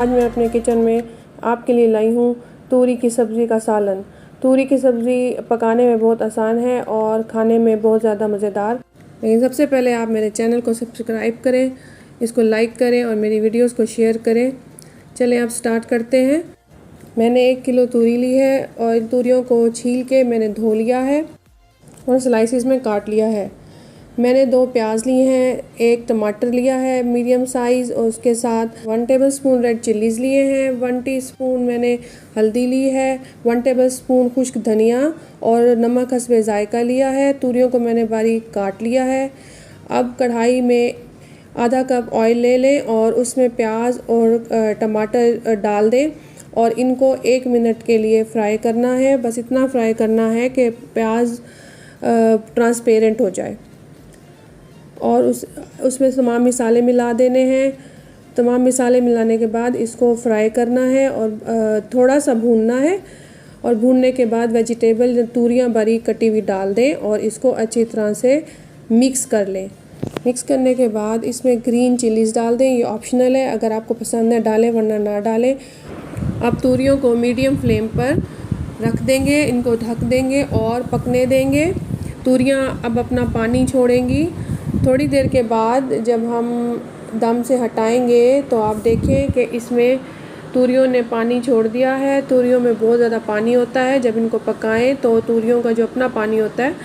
आज मैं अपने किचन में आपके लिए लाई हूँ तूरी की सब्ज़ी का सालन। तूरी की सब्ज़ी पकाने में बहुत आसान है और खाने में बहुत ज़्यादा मज़ेदार। लेकिन सबसे पहले आप मेरे चैनल को सब्सक्राइब करें, इसको लाइक करें और मेरी वीडियोस को शेयर करें। चलें आप स्टार्ट करते हैं। मैंने 1 किलो तूरी ली है और इन तूरियों को छील के मैंने धो लिया है और स्लाइसिस में काट लिया है। मैंने 2 प्याज लिए हैं, 1 टमाटर लिया है मीडियम साइज़ और उसके साथ 1 टेबलस्पून रेड चिल्लीज़ लिए हैं, 1 टीस्पून मैंने हल्दी ली है, 1 टेबलस्पून खुश्क धनिया और नमक हस्बे ज़ायका लिया है। तूरियों को मैंने बारीक काट लिया है। अब कढ़ाई में आधा कप ऑयल ले लें और उसमें प्याज और टमाटर डाल दें और इनको 1 मिनट के लिए फ्राई करना है। बस इतना फ्राई करना है कि प्याज ट्रांसपेरेंट हो जाए और उसमें तमाम मसाले मिला देने हैं। तमाम मसाले मिलाने के बाद इसको फ्राई करना है और थोड़ा सा भूनना है और भूनने के बाद वेजिटेबल तूरियाँ बारीक कटी हुई डाल दें और इसको अच्छी तरह से मिक्स कर लें। मिक्स करने के बाद इसमें ग्रीन चिलीज़ डाल दें, ये ऑप्शनल है, अगर आपको पसंद है डालें वरना ना डालें। अब तूरियों को मीडियम फ्लेम पर रख देंगे, इनको ढक देंगे और पकने देंगे। तूरियाँ अब अपना पानी छोड़ेंगी। थोड़ी देर के बाद जब हम दम से हटाएंगे तो आप देखें कि इसमें तूरियों ने पानी छोड़ दिया है। तूरियों में बहुत ज़्यादा पानी होता है। जब इनको पकाएं तो तूरियों का जो अपना पानी होता है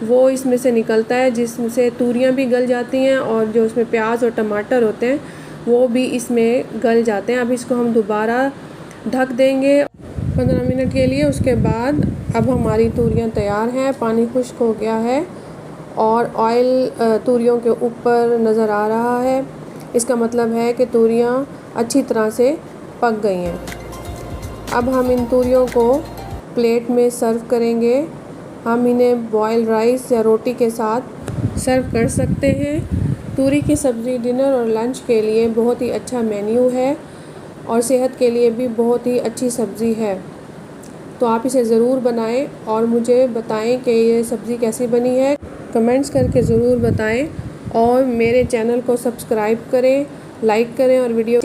वो इसमें से निकलता है, जिससे तूरियां भी गल जाती हैं और जो उसमें प्याज और टमाटर होते हैं वो भी इसमें गल जाते हैं। अब इसको हम दोबारा ढक देंगे 15 मिनट के लिए। उसके बाद अब हमारी तूरियां तैयार हैं। पानी खुश्क हो गया है और ऑयल तूरियों के ऊपर नज़र आ रहा है। इसका मतलब है कि तूरियां अच्छी तरह से पक गई हैं। अब हम इन तूरियों को प्लेट में सर्व करेंगे। हम इन्हें बॉयल राइस या रोटी के साथ सर्व कर सकते हैं। तूरी की सब्ज़ी डिनर और लंच के लिए बहुत ही अच्छा मेन्यू है और सेहत के लिए भी बहुत ही अच्छी सब्ज़ी है। तो आप इसे ज़रूर बनाएं और मुझे बताएं कि ये सब्ज़ी कैसी बनी है। कमेंट्स करके ज़रूर बताएं और मेरे चैनल को सब्सक्राइब करें, लाइक करें और वीडियो